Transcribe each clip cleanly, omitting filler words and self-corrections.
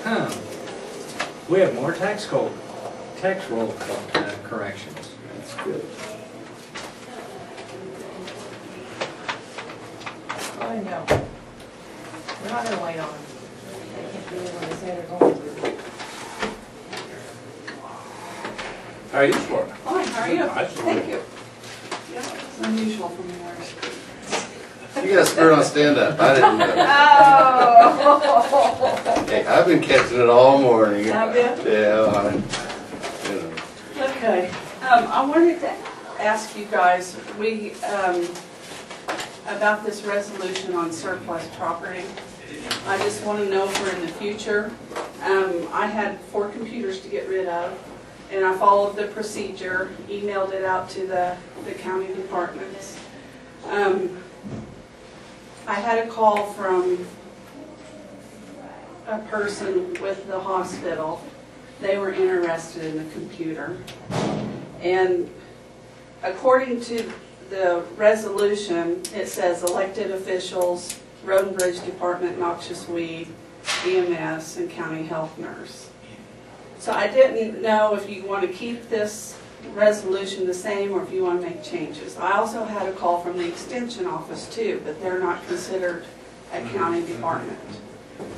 We have more tax roll corrections. That's good. I know. We're not gonna wait on them. They can't do it when they say they're going to. How are you this morning? Fine, how are you? Nice. Thank you. Yeah, it's unusual for me to wear a skirt. You got a skirt on stand-up. I didn't know. Oh! Hey, I've been catching it all morning. Have you? Yeah, you know. Okay, I wanted to ask you guys, about this resolution on surplus property. I just want to know for in the future. I had 4 computers to get rid of, and I followed the procedure, emailed it out to the county departments. I had a call from a person with the hospital. They were interested in the computer. And according to the resolution, it says elected officials, road and bridge department, noxious weed, EMS, and county health nurse. So I didn't know if you want to keep this resolution the same or if you want to make changes. I also had a call from the extension office too, but they're not considered a county department.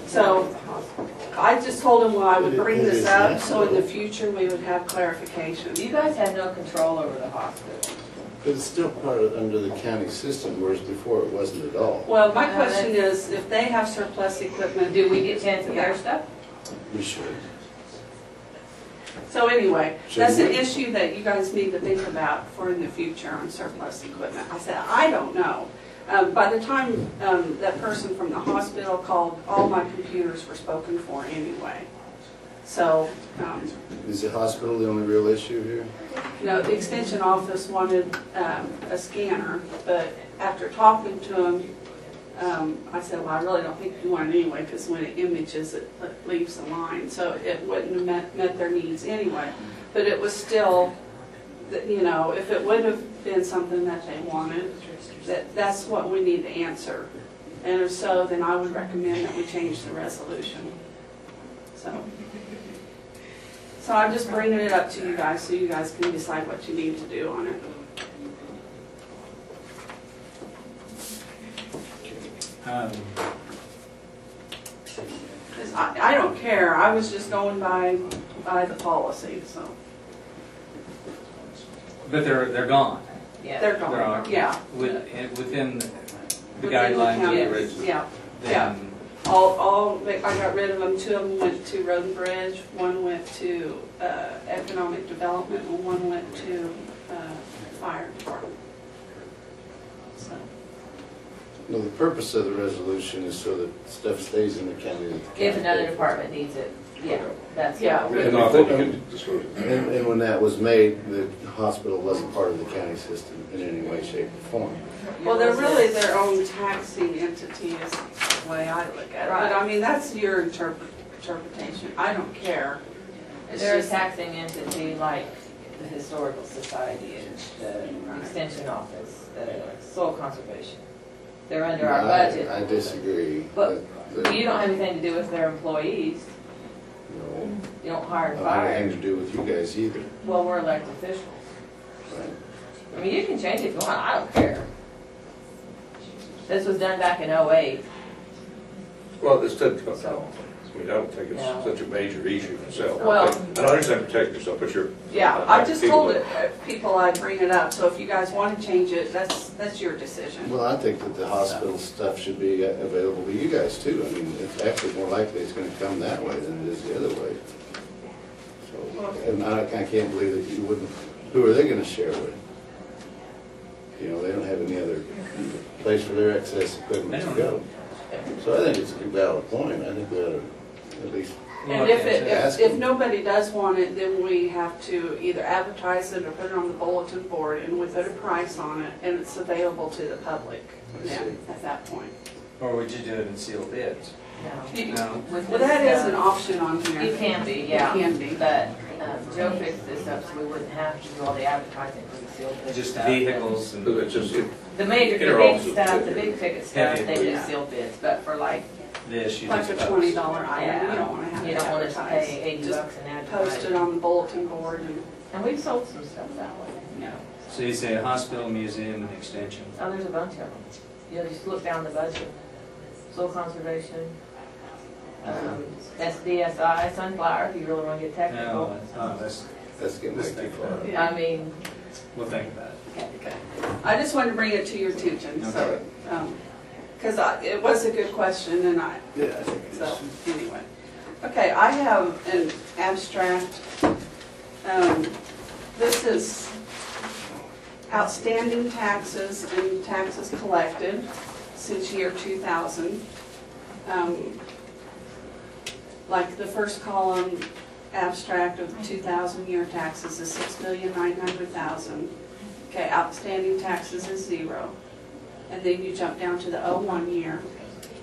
So I just told them, well, I would bring this up so in the future we would have clarification. You guys had no control over the hospital. But it's still part of, under the county system, whereas before it wasn't at all. Well, my question is, if they have surplus equipment, Do we get a chance of their stuff? We should. So anyway, Should that's an we? issue that you guys need to think about for in the future on surplus equipment. I said, I don't know. By the time that person from the hospital called, all my computers were spoken for anyway. So, Is the hospital the only real issue here? you know, the extension office wanted a scanner, but after talking to them, I said, well, I really don't think you want it anyway, because when it images, it leaves the line. So it wouldn't have met their needs anyway. But it was still, you know, if it would have been something that they wanted, that's what we need to answer. And if so, then I would recommend that we change the resolution. So I'm just bringing it up to you guys so you guys can decide what you need to do on it. I don't care. I was just going by the policy, so. But they're gone. Yeah. They're gone, yeah. Within the Within guidelines of county. the original. Yeah, Then yeah. I got rid of them. 2 of them went to Road and Bridge, 1 went to Economic Development, and 1 went to Fire Department. So. No, the purpose of the resolution is so that stuff stays in the county. That the county If another pays for. department needs it, yeah, that's. Yeah. And I think you can disclose it. And when that was made, the hospital wasn't part of the county system in any way, shape, or form. Well, they're really their own taxing entity is the way I look at it. But I mean, that's your interpretation. I don't care. It's They're a just- taxing entity like the Historical Society is, the Extension Office, the Soil Conservation. They're under our budget. I disagree. But That- you don't have anything to do with their employees. No, You don't hire I and don't have fire. anything to do with you guys either. Well, we're elected officials. Right? I mean, you can change it if you want. I don't care. This was done back in '08. Well, this doesn't come So- I mean, I don't think it's No. such a major issue myself. Well- I don't understand protect yourself, but you're. Yeah, I just told people I'd bring it up, so if you guys want to change it, that's your decision. Well, I think that the hospital stuff should be available to you guys too. I mean, it's actually more likely it's gonna come that way than it is the other way. So, and I can't believe that you wouldn't, who are they gonna share with? You know, they don't have any other place for their excess equipment to go. So I think it's a valid point. I think we ought to at least, And if nobody does want it, then we have to either advertise it or put it on the bulletin board, and we put a price on it, and it's available to the public then, at that point. Or would you do it in sealed bids? No. Well, that is an option on here. It can be, yeah. It can be. But Joe fixed this up so we wouldn't have to do all the advertising for the sealed bid Just stuff. vehicles and. It's just, The major, the Inter big offices. stuff, the big ticket stuff, Heavy, they do yeah. sealed bids, but for like this, you like just a post. $20 item, you don't wanna have You it don't want us to pay advertised. $80 Just an ad. post it on the bulletin board And we've sold some stuff that way. yeah. So you say hospital, museum, and extension. Oh, there's a bunch of them. You'll just look down the budget. Soil conservation, SDSI, sunflower, if you really want to get technical. No, That's getting way too far. Yeah. I mean, we'll think about it. Okay. I just wanted to bring it to your attention, so, because it was a good question, and Yeah, I think it so, is. anyway. Okay, I have an abstract. This is outstanding taxes and taxes collected since year 2000. Like the first column, abstract of 2000 year taxes is 6,900,000. Okay, outstanding taxes is 0. And then you jump down to the 01 year,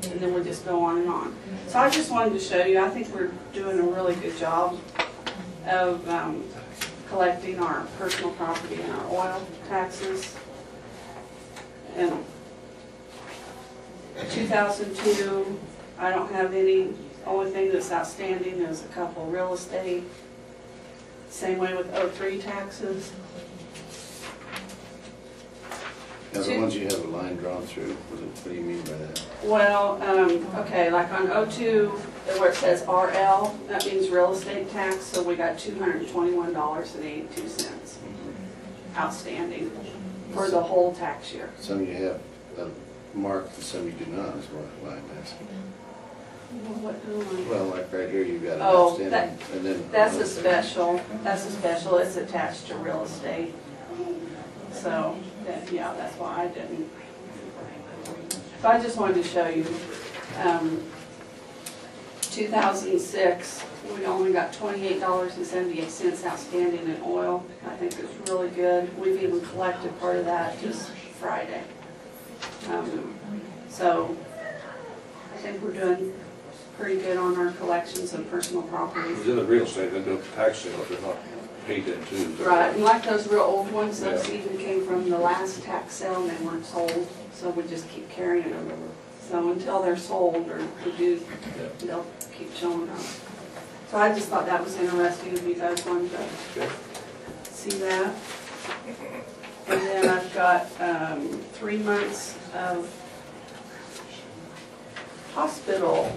and then we just go on and on. So I just wanted to show you, I think we're doing a really good job of collecting our personal property and our oil taxes. And 2002, I don't have any, only thing that's outstanding is a couple real estate. Same way with 03 taxes. Now, the ones you have a line drawn through, what do you mean by that? Well, okay, like on 02, where it says RL, that means real estate tax, so we got $221.82 outstanding for the whole tax year. Some you have marked and some you do not, is why I'm asking. Well, like right here, you've got an Oh, outstanding, and then. That's a special, it's attached to real estate. So, yeah, that's why I didn't. So I just wanted to show you, 2006, we only got $28.78 outstanding in oil. I think it's really good. We've even collected part of that just Friday. So I think we're doing pretty good on our collections of personal properties. It's in the real estate, they do the tax sale, if they're not paid into. Right, and like those real old ones, those Yeah. even came from the last tax sale and they weren't sold, so we just keep carrying them. So until they're sold or produced, they'll keep showing up. So I just thought that was interesting if you guys wanted to see that. And then I've got 3 months of hospital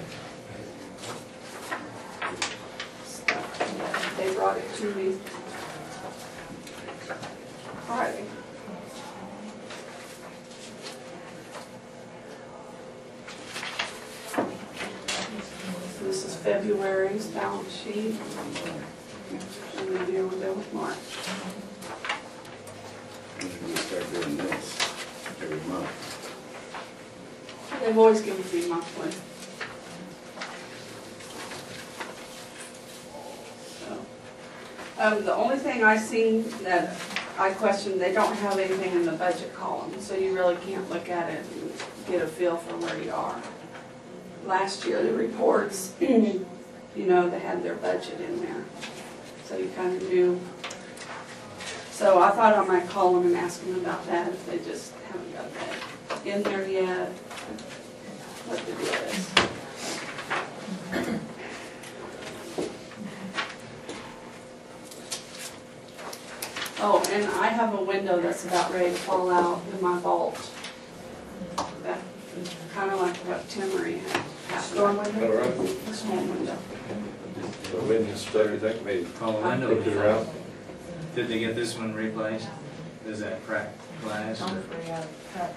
stuff. They brought it to me Friday. So this is February's balance sheet. And then here we go with March. When we start doing this every month. They've always given me monthly. So, the only thing I seen that I questioned, they don't have anything in the budget column, so you really can't look at it and get a feel for where you are. Last year, the reports, you know, they had their budget in there, so you kind of knew. So I thought I might call them and ask them about that if they just haven't got that in there yet, what the deal is. Oh, and I have a window that's about ready to fall out in my vault. That, kind of like what Timmery had. Storm window? All right. The storm window. So when you start everything, maybe Oh, window. look it around. Did they get this one replaced? Is that cracked glass? or- Humphrey, cut,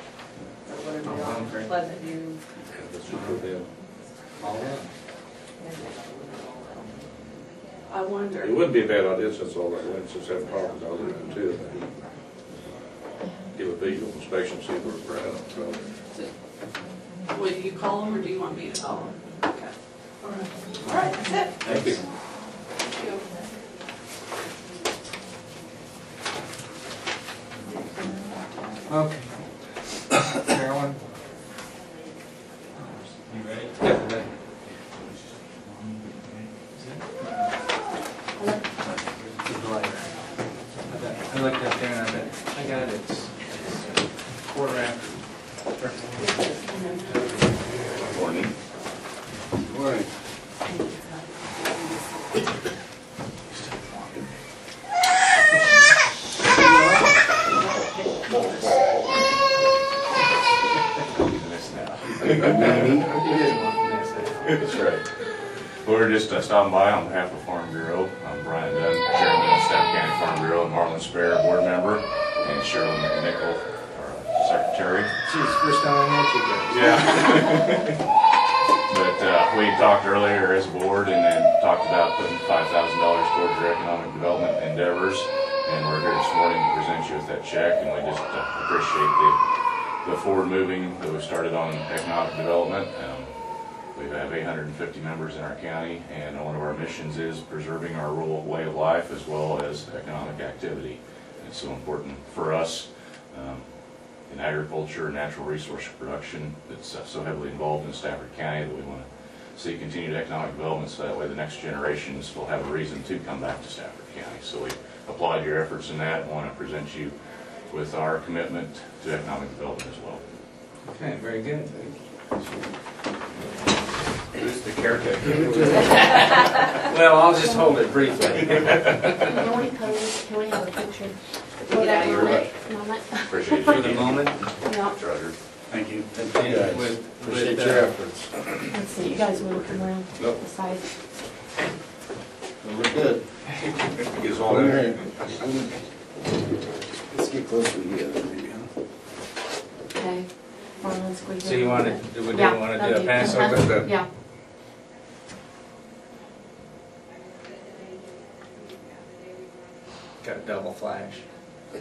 or whatever Oh, they are, Humphrey. Pleasant View. That's what put in. All that? I wonder. It wouldn't be a bad idea since all that went, since that problem's all in too. Give a visual inspection, see where we're at. So, Will you call them or do you want me to call them? Okay. All right, that's it. thank you. Thank you. Okay. Carolyn? You ready? Yeah. Ready. I looked up there and I bet, I got it, it's quarter after. Morning. morning. That's right. We're just stopping by on behalf of Farm Bureau. I'm Brian Dunn, Chairman of Stafford County Farm Bureau, and Marlon Spare, Board Member, and Cheryl McNichol, our Secretary. Geez, first time I met you guys. Yeah. But we talked earlier as a board and then talked about putting $5,000 towards your economic development endeavors. And we're here this morning to present you with that check, and we just appreciate the forward moving that we started on economic development. We have 850 members in our county, and one of our missions is preserving our rural way of life as well as economic activity. It's so important for us in agriculture and natural resource production that's so heavily involved in Stafford County that we want to see continued economic development so that way the next generations will have a reason to come back to Stafford County. So we applaud your efforts in that and want to present you with our commitment to economic development as well. Okay, very good. Who's the caretaker? Well, I'll just hold it briefly. Can we pose, can we have a picture? Yeah, Whatever, you're right. moment. Appreciate For you. the moment. Yeah, Roger. Thank you. And Thank you guys. with, Appreciate with, your efforts. let's see, you guys want to come around Nope. the side? We're good. Is all in there? Let's get closer together, maybe, huh? Okay. Marlon, squeeze So you in. want to, do we Yeah, want to that'd do a be- pass uh-huh. over? Yeah. Got a double flash.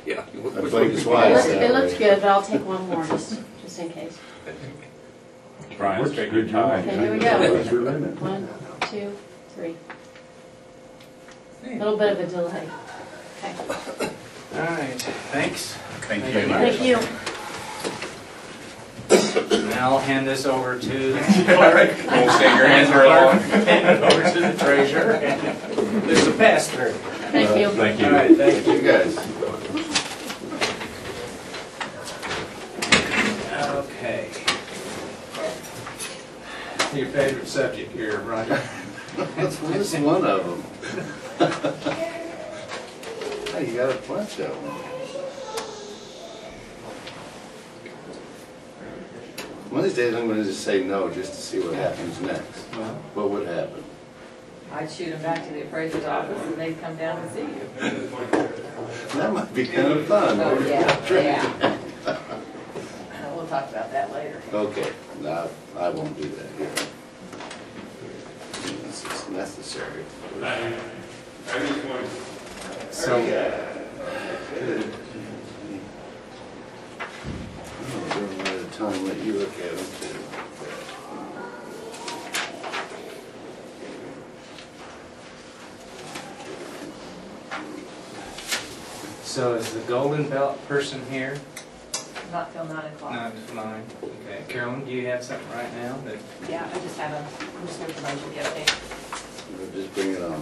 Yeah. I think it's wise that It looks way. good, but I'll take one more just in case. Brian, take your time. Okay, here we go. What's your limit? 1, 2, 3. A little bit of a delay. Okay. All right, thanks. Thank you. Thank you. Now I'll hand this over to the clerk. Won't stay your hands very long. Hand it over to the treasurer. There's a pass through. Thank you. Thank you. All right, thank you. You guys. Okay. Your favorite subject here, Roger? That's one of them. Hey, you got a bunch of them. One of these days I'm gonna just say no, just to see what happens next. Well, What would happen? I'd shoot them back to the appraiser's office and they'd come down and see you. That might be kind of fun. Oh, yeah. We'll talk about that later. Okay, no, I won't do that here. This is necessary. so, I'll give them at a time, let you look at them too. so is the Golden Belt person here? Not till 9 o'clock. Not mine. Okay. Carolyn, do you have something right now that? Yeah, I just have I'm just gonna provide you the update. We'll just bring it on.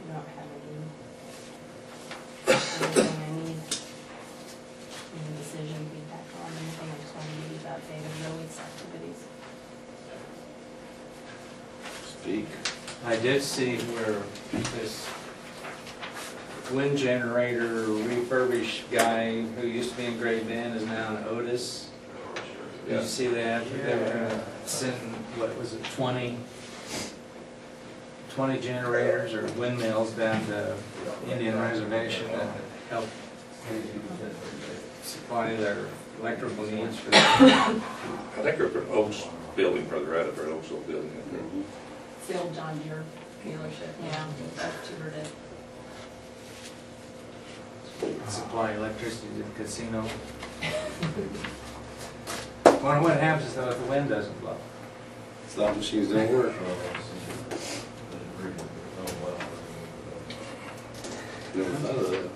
You don't have anything I need. Any decision, feedback on anything, I just want to give you the update of the week's activities. Speak. I did see where this wind generator refurbished guy who used to be in Great Bend is now in Otis. Did you see that? They were gonna send, what was it, 20 generators or windmills down to Indian Reservation to help supply their electrical needs for that. I think we're for Oaks building further out of our Oaks building up there. It's the old John Deere dealership. Yeah. I've toured it. Supply electricity to the casino. Wonder what happens though if the wind doesn't blow? Slot machines don't work. Never thought of that.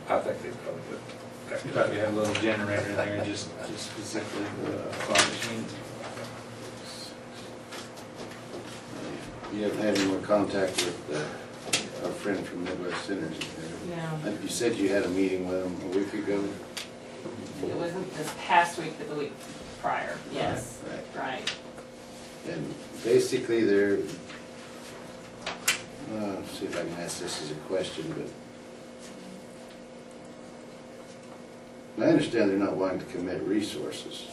I think they probably would. Probably have a little generator there, just specifically for claw machines. You haven't had any more contact with our friend from Midwest Energy? No. You said you had a meeting with him a week ago? It wasn't this past week, but the week prior, yes, right. And basically they're, see if I can ask this as a question, but I understand they're not wanting to commit resources,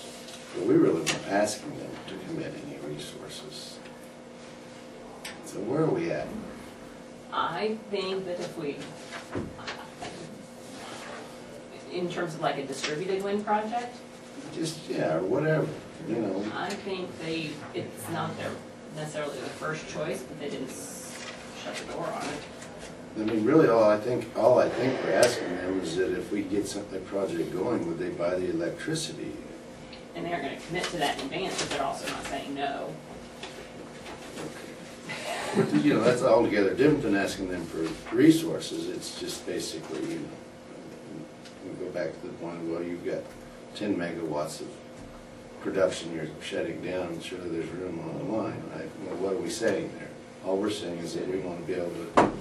but we really weren't asking them to commit any resources. So where are we at? I think that if we, in terms of like a distributed wind project, Just, yeah, or whatever, you know. I think it's not necessarily their first choice, but they didn't shut the door on it. I mean, really, all I think we're asking them is that if we get something, project going, would they buy the electricity? And they're gonna commit to that in advance, but they're also not saying no. But, you know, that's altogether different than asking them for resources. It's just basically, you know, we go back to the point, well, you've got 10 megawatts of production you're shutting down, and surely there's room on the line, right? Well, what are we saying there? All we're saying is that we want to be able to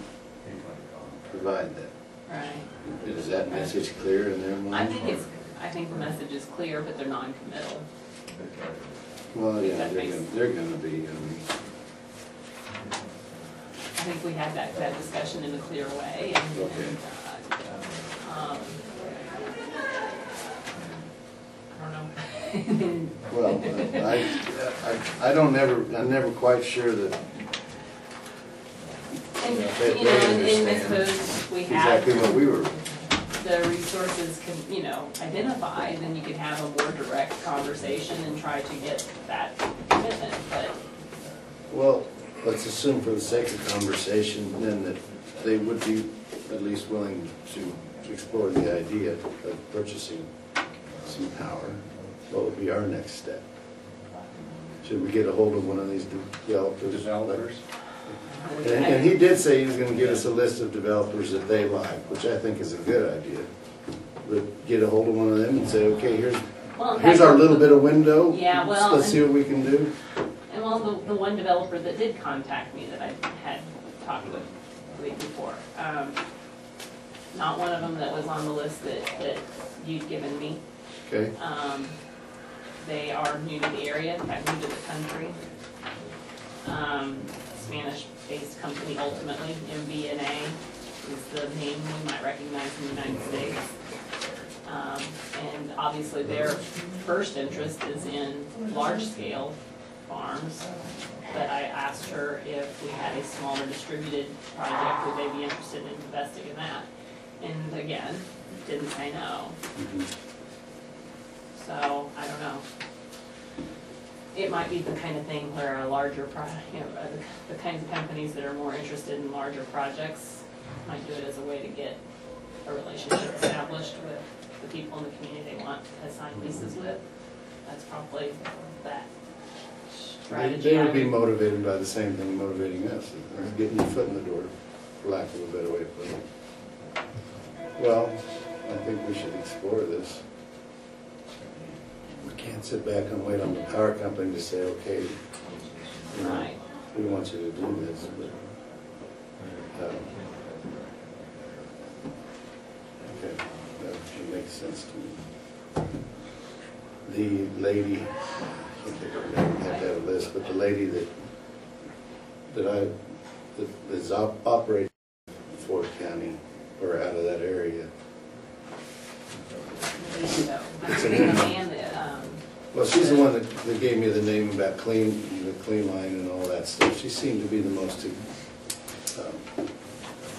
provide that. Right. Is that message clear in their mind? I think the message is clear, but they're non-committal. Well, yeah, they're gonna be, I mean. I think we had that discussion in a clear way, and, Okay. I don't know. Well, I'm never quite sure that And, they you know, in understand this code, we have exactly what we were. the resources identified, then you could have a more direct conversation and try to get that commitment, but. Well, let's assume for the sake of conversation then that they would be at least willing to explore the idea of purchasing some power. What would be our next step? Should we get a hold of one of these developers? And he did say he was gonna give us a list of developers that they like, which I think is a good idea. But get a hold of one of them and say, okay, here's our little bit of window. Yeah, well, Let's see what we can do. And well, the one developer that did contact me that I had talked with the week before, not one of them that was on the list that you'd given me. Okay, They are new to the area, in fact, new to the country. Spanish-based company ultimately, MBNA is the name we might recognize in the United States. And obviously their first interest is in large-scale farms, but I asked her if we had a smaller distributed project, would they be interested in investing in that? And again, didn't say no. So, I don't know. It might be the kind of thing where a larger the kinds of companies that are more interested in larger projects might do it as a way to get a relationship established with the people in the community they want to sign leases with. That's probably that strategy. they would be motivated by the same thing motivating us, getting your foot in the door, for lack of a better way to put it. Well, I think we should explore this. We can't sit back and wait on the power company to say, okay, you know, Right. we want you to do this, but, okay, that should make sense to me. The lady, I can't think of her name, I have to have a list, but the lady that is operating in Ford County, or out of that area. It's a man that, Well, she's the one that gave me the name about the clean line and all that stuff. She seemed to be the most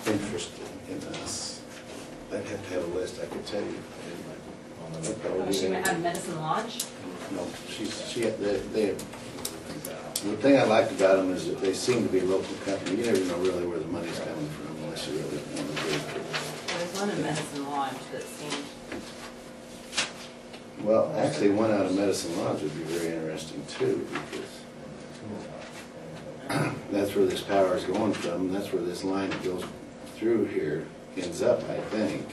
interested in us. I'd have to have a list, I could tell you. she might have Medicine Lodge. No, the thing I liked about them is that they seem to be a local company. You never know really where the money's coming from unless you really want to do it. There's one in Medicine Lodge that seemed. Well, actually, one out of Medicine Lodge would be very interesting too, because that's where this power is going from. That's where this line that goes through here ends up, I think.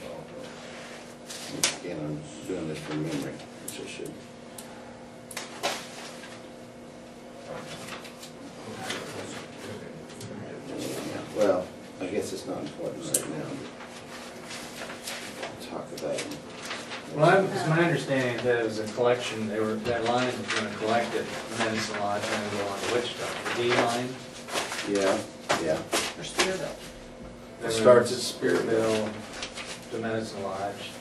Again, I'm doing this from memory, which I should. Well, I guess it's not important right now to talk about it. Well, it's my understanding that it was a collection, that line was gonna collect it, Medicine Lodge, and go on to Wichita. The D line. Yeah, yeah. For Spearville. It starts at Spearville to Medicine Lodge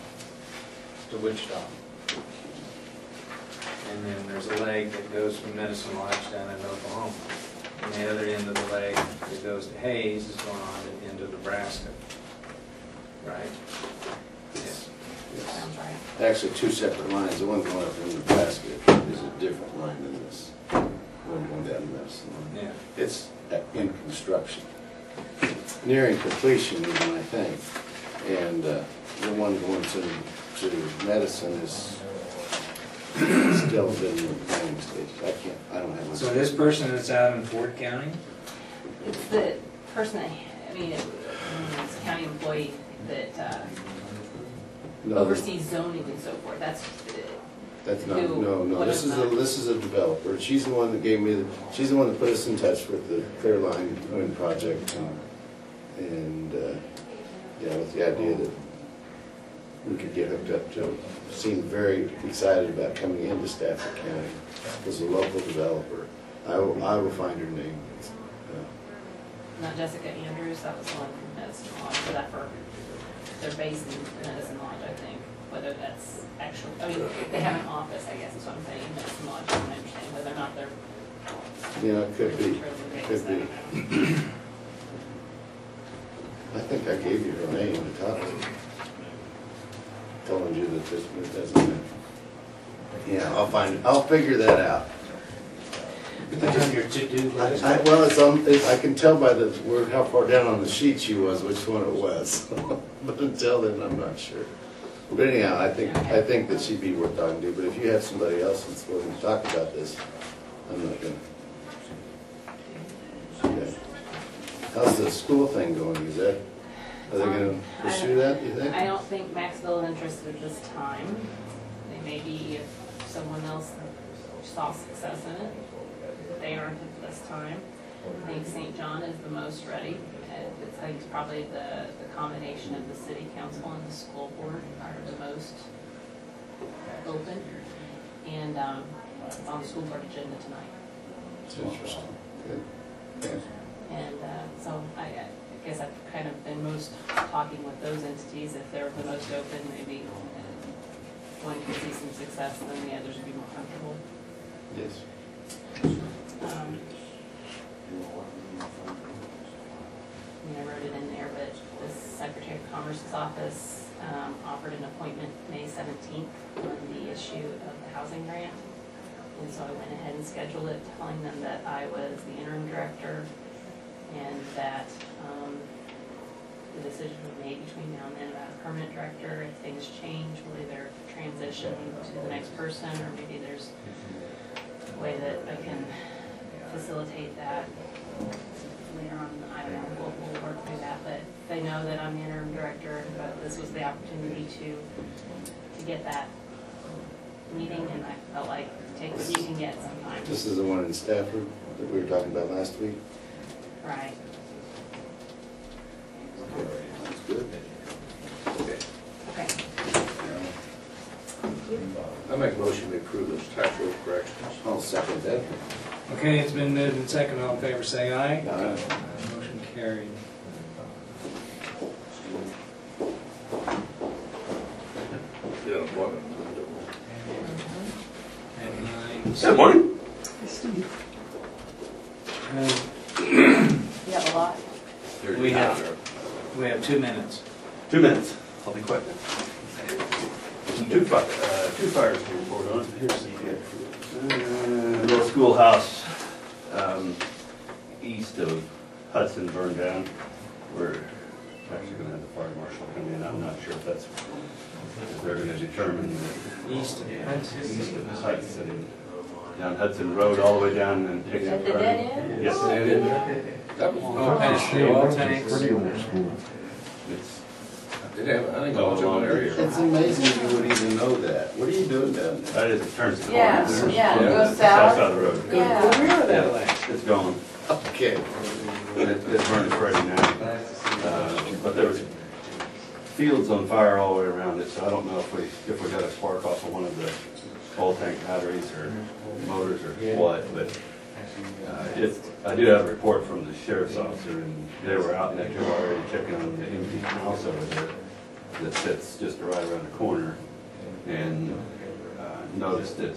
to Wichita. And then there's a leg that goes from Medicine Lodge down in Oklahoma. And the other end of the leg that goes to Hayes is going on into Nebraska. Right? Yes. Sounds right. Actually, two separate lines. The one going up in Nebraska is a different line than this. One going down to Medicine. Yeah. It's in construction. Nearing completion even, I think. And the one going to Medicine is still in the planning stage. I don't have. So this person that's out in Ford County? It's the person, it's a county employee that No, oversees zoning and so forth. That's That's not, Who- no. what This is is that? this is a developer. She's the one that gave me, she's the one that put us in touch with the Clearline Wind Project. And, yeah, with the idea that we could get hooked up to, seemed very excited about coming into Stafford County as a local developer. I will find her name. not Jessica Andrews, that was the one from Medicine Lodge, for that for, they're based in Medicine Lodge, I think. Whether that's actually, I mean, they have an office, I guess is what I'm saying, in Medicine Lodge, I don't understand whether or not they're. You know, it could be, really could based, be. I don't know. I think I gave you her name to talk to. Telling you that this doesn't. Yeah, I'll figure that out. It's on your to-do list. Well, I can tell by the word, how far down on the sheet she was, which one it was. But until then, I'm not sure. But anyhow, I think that she'd be worth talking to, but if you have somebody else that's willing to talk about this, I'm not gonna. Okay. How's the school thing going? Are they gonna pursue that, you think? I don't think Maxville is interested at this time. They may be if someone else saw success in it. They aren't at this time. I think St. John is the most ready. I think it's probably the combination of the city council and the school board are the most open. And it's on the school board agenda tonight. It's interesting. Good. Okay. And so I guess I've kind of been most talking with those entities. If they're the most open, maybe one can see some success, then the others would be more comfortable. Yes. I wrote it in there, but the Secretary of Commerce's office offered an appointment May 17th on the issue of the housing grant. And so I went ahead and scheduled it, telling them that I was the interim director and that the decision was made between now and then about a permanent director. If things change, we'll either transition to the next person, or maybe there's a way that I can facilitate that later on. I don't know, we'll work through that, but they know that I'm the interim director, but this was the opportunity to get that meeting, and I felt like take what you can get sometimes. This is the one in Stafford that we were talking about last week? Right. That's good. Okay. Okay. I make a motion to approve those tax roll corrections. I'll second that. Okay, it's been moved and seconded. All in favor, say aye. Aye. Motion carried. Yeah, appointment. At 9. Good morning. You have a lot? We have 2 minutes. 2 minutes. I'll be quick. Two fires to report on. Here's the little schoolhouse east of Hudson burned down. We're actually going to have the fire marshal come in. I'm not sure if that's if they're going to determine East of east of Hudson, down Hudson Road all the way down and take At it. the dead end? Yes, Oh, past the oil tanks. it's They have a hunting lodge in that area. It's amazing you would even know that. What are you doing down there? That is, it turns the corner. Yeah, There's- yeah, it goes South south. side of the road. Yeah. It's gone. Okay. It's burned Friday night. But there was fields on fire all the way around it, so I don't know if we got a spark off of one of the oil tank batteries or motors or what, but I did have a report from the sheriff's officer, and they were out in that area checking on the empty house over there that sits just right around the corner, and noticed that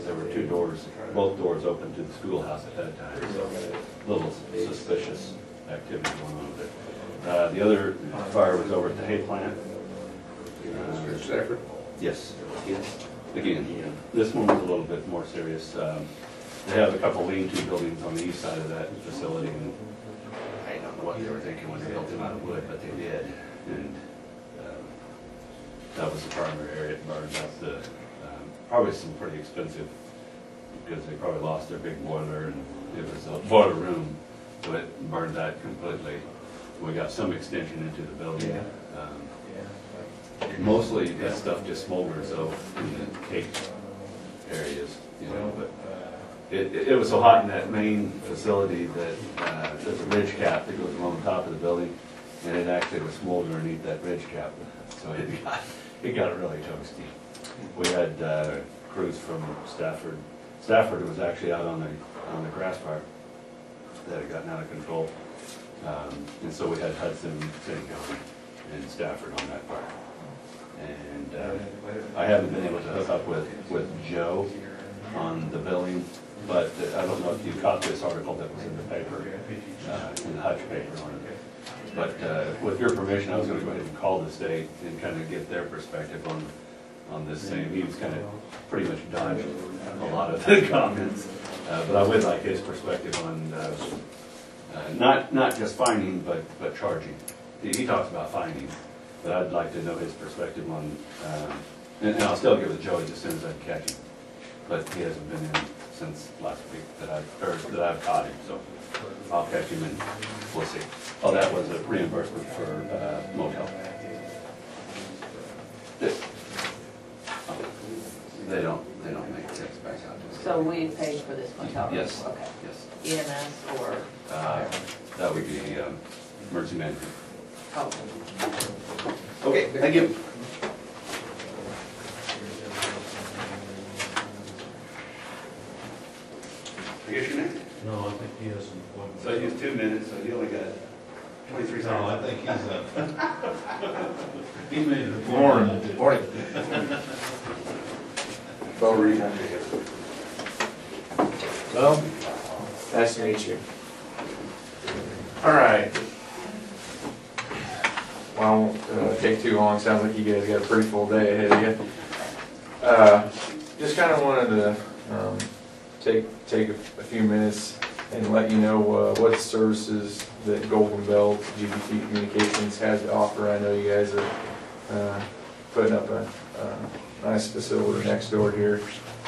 there were two doors, both doors open to the schoolhouse at that time, so a little suspicious activity going on there. The other fire was over at the hay plant. Stafford? Yes. Again, this one was a little bit more serious. They have a couple lean-to buildings on the east side of that facility, and I don't know what they were thinking when they built them out of wood, but they did. And that was the primary area it burned up. Probably some pretty expensive, because they probably lost their big boiler, and it was a boiler room, so it burned that completely. We got some extension into the building. Mostly that stuff just smolders though in the cake areas, you know, but it was so hot in that main facility that there's a ridge cap that goes along the top of the building, and it actually was smoldering underneath that ridge cap, so it got really toasty. We had crews from Stafford. Stafford was actually out on the grass fire that had gotten out of control, and so we had Hudson, City County, and Stafford on that fire. And I haven't been able to hook up with Joe on the billing, but I don't know if you caught this article that was in the paper, in the Hutch paper on it. But with your permission, I was going to go ahead and call the state and kind of get their perspective on this same. He was kind of pretty much dodged a lot of the comments, but I would like his perspective on not just finding, but charging. He talks about finding. But I'd like to know his perspective on, and I'll still get with Joey as soon as I can catch him. But he hasn't been in since last week that I've caught him, so I'll catch him and we'll see. Oh, that was a reimbursement for motel. They don't make checks back out to us. So we paid for this motel? Yes. Okay. Yes. EMS or? That would be emergency management. Oh. Okay, thank you. I guess your name? No, I think he has an appointment. So he has 2 minutes, so he only got 23 seconds. No, I think he's up. He made an appointment. Morning. Morning. Bo Reed. Well, nice to meet you. All right. Well, I won't take too long. Sounds like you guys got a pretty full day ahead of you. Just kind of wanted to take a few minutes and let you know what services that Golden Belt GBT Communications has to offer. I know you guys are putting up a nice facility next door here,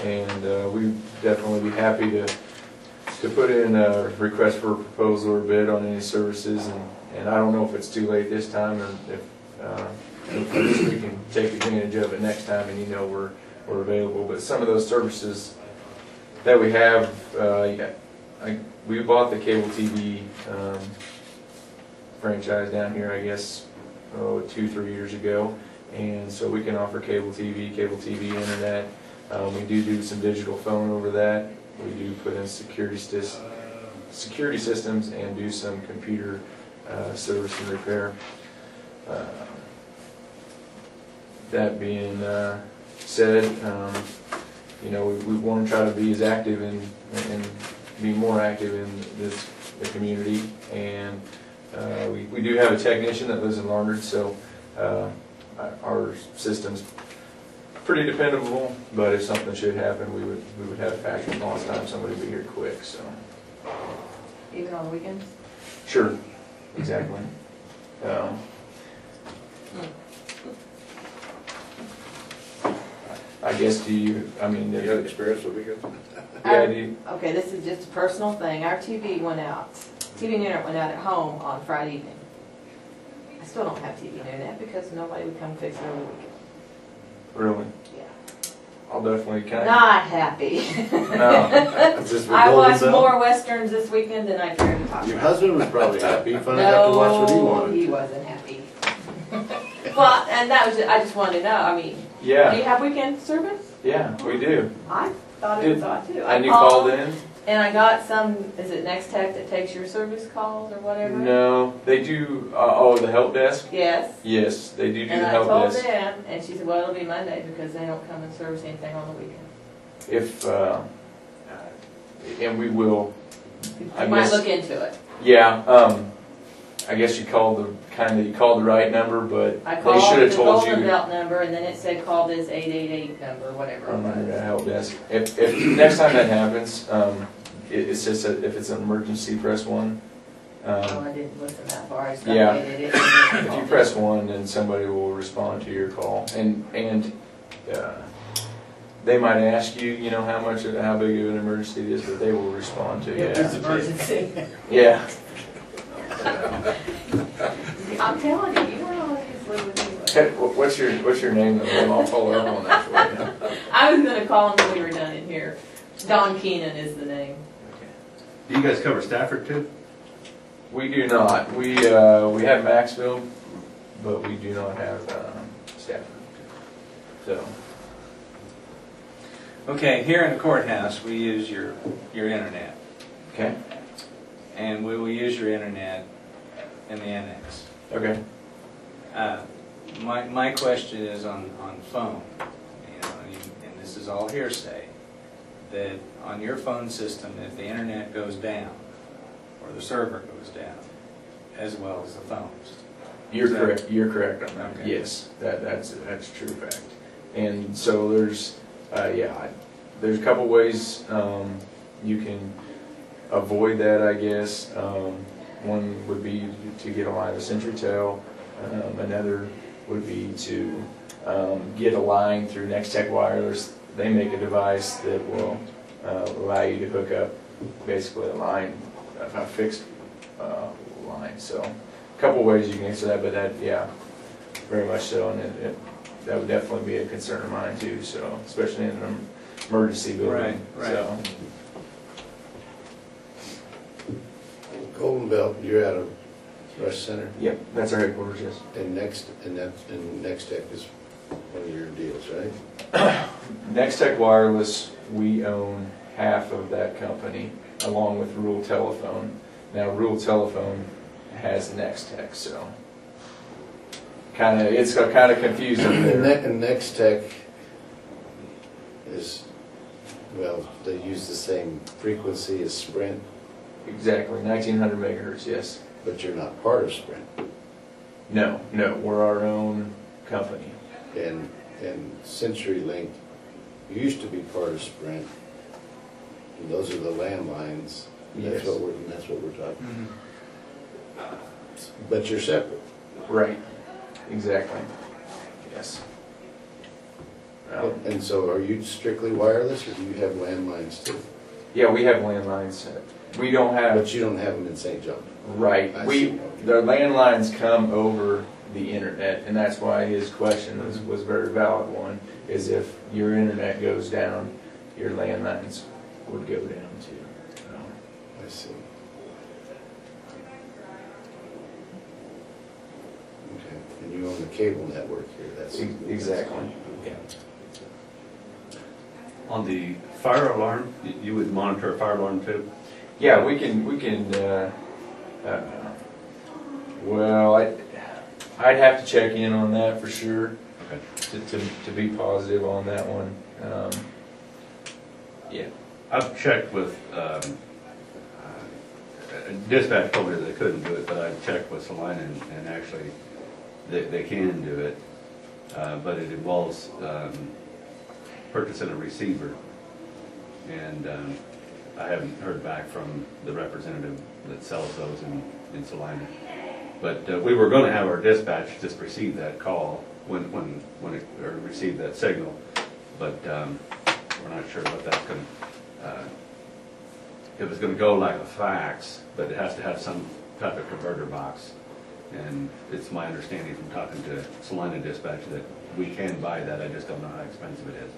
and we'd definitely be happy to put in a request for a proposal or bid on any services, and I don't know if it's too late this time, or if we can take advantage of it next time, and you know we're available. But some of those services that we have, we bought the cable TV franchise down here, I guess, 2-3 years ago, and so we can offer cable TV, internet. We do some digital phone over that. We do put in security systems and do some computer service and repair. That being said, you know, we want to try to be as active and be more active in the community, and we do have a technician that lives in Larned, so our system's pretty dependable, but if something should happen, we would have a factory response time, somebody would be here quick, so. Even on the weekends? Sure, exactly. I guess You got experience with weekends? Okay, this is just a personal thing. Our TV went out. TV and internet went out at home on Friday evening. I still don't have TV internet because nobody would come fix it over the weekend. Really? Yeah. I'll definitely kind of. Not happy. No. Is this for I Golden watched Bell? more westerns this weekend than I cared to talk Your about. husband was probably happy. He finally got to watch what he No, wanted. he wasn't happy. Well, and that was, I just wanted to know, I mean, do Yeah, you have weekend service? yeah, we do. I thought it was odd too. And you called in? And I got some, is it Next Tech that takes your service calls or whatever? No, they do, oh, the help desk? Yes. Yes, they do And the I help told desk. them, and she said, well, it'll be Monday because they don't come and service anything on the weekend. If, and we will, I You might guess- look into it. yeah, I guess you called the right number, but I they called should the have told Golden you. Belt number, and then it said call this 888 number, whatever it Under was. the help desk. If next time that happens, it's just that if it's an emergency, press 1. Oh, I didn't listen that far, I just Yeah. updated it. If you press 1, then somebody will respond to your call, and they might ask you, you know, how big of an emergency it is, but they will respond to you. It was emergency. Yeah. I'm telling you, you don't always live with me. Okay, what's your name? Though? I'll follow up on that for you. I was gonna call him when we were done in here. Don Keenan is the name. Do you guys cover Stafford too? We do not. We have Maxville, but we do not have Stafford. So. Okay, here in the courthouse, we use your internet, Okay. and we will use your internet in the annex. Okay. My question is on phone, you know, and this is all hearsay, that on your phone system, if the internet goes down, or the server goes down, as well as the phones. You're Is that- correct. You're correct on that. Okay. Yes, that's true fact. And so there's there's a couple ways you can avoid that, I guess. One would be to get a line of CenturyTel. Another would be to get a line through Next Tech Wireless. They make a device that will allow you to hook up basically a line, a fixed line. So a couple ways you can answer that, but that, yeah, very much so, and that would definitely be a concern of mine too. So especially in an emergency building. Right. So, Golden Belt, you're out of Rush Center, yep, that's our headquarters. Yes. and Next Tech is one of your deals, right? Next Tech Wireless, we own half of that company, along with Rural Telephone. Now, Rural Telephone has Next Tech, so it's kind of confusing there. And Next Tech is, well, they use the same frequency as Sprint, Exactly, 1900 megahertz. Yes. but you're not part of Sprint. No, we're our own company. And CenturyLink used to be part of Sprint. And those are the landlines. Yes. That's what we're talking. But you're separate. Right. Exactly. Yes. And so are you strictly wireless, or do you have landlines too? Yeah, we have landlines. We don't have. But you don't have them in St. John. Right. I We see. the landlines come over the internet, and that's why his question was a very valid one. Is if your internet goes down, your landlines would go down too. I see. Okay, and you own the cable network here, that's. Exactly. Yeah. On the fire alarm, you would monitor a fire alarm too? Yeah, we can. Well, I'd have to check in on that for sure. Okay. To be positive on that one. Yeah. I've checked with, dispatch told me they couldn't do it, but I checked with Salina and actually they can do it. But it involves purchasing a receiver. And I haven't heard back from the representative that sells those in Salina. But we were going to have our dispatch just receive that call when it or receive that signal, but we're not sure what that's going to. It was going to go like a fax, but it has to have some type of converter box And it's my understanding from talking to Salina Dispatch that we can buy that, I just don't know how expensive it is.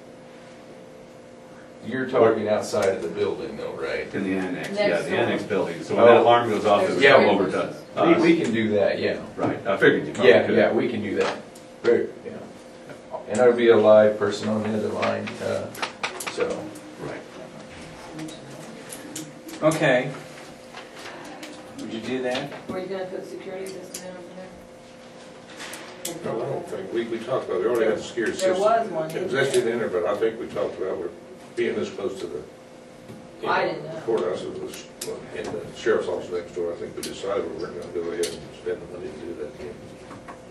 You're talking outside of the building though, right? In the annex, Next yeah, the door. annex building, so when that alarm goes off, it would Yeah, come over to us. We can do that, yeah. Right, I figured you probably Yeah, could. yeah, we can do that. Very, yeah. And there'll be a live person on the other line, so. Right. Okay. Would you do that? Were you gonna put security system in over No, I don't think, we talked about, we already had a security there? system. There was one, It didn't was there? actually in there, but I think we talked about we're being this close to the I didn't know. courthouse, it was in the sheriff's office next door. I think we decided we weren't gonna go ahead and spend the money to do that.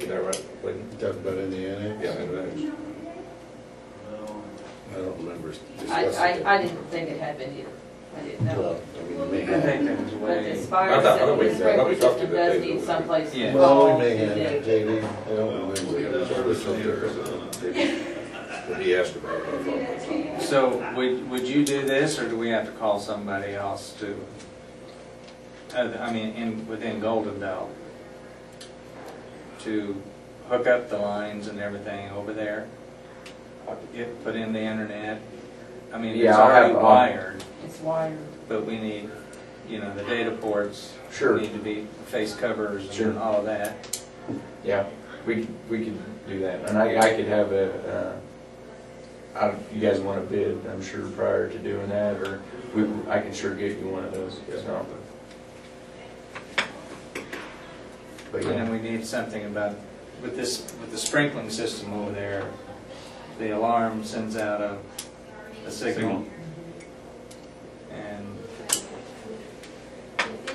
You know, right, Clayton? Talk about in the annex? Yeah, and that. I don't remember discussing I that. didn't think it had been either. I didn't know. Well, I mean, we may I have. think that was But way. as far I as thought we- the I thought sprinkler we talked system about does that. need someplace to Yeah. go. Well, we may it have, did. JD, I don't remember. But he asked about it. I thought. So would you do this, or do we have to call somebody else to, I mean, within Golden Belt, to hook up the lines and everything over there? Put in the internet? I mean, it's Yeah, I'll already have- wired, It's wired. but we need, the data ports. Sure. Need to be face covers Sure. and all of that. Yeah, we could do that, and I could have you guys want a bid, I'm sure, prior to doing that, or I can sure get you one of those, so. But And then yeah, we need something about, with the sprinkling system over there, the alarm sends out a signal. And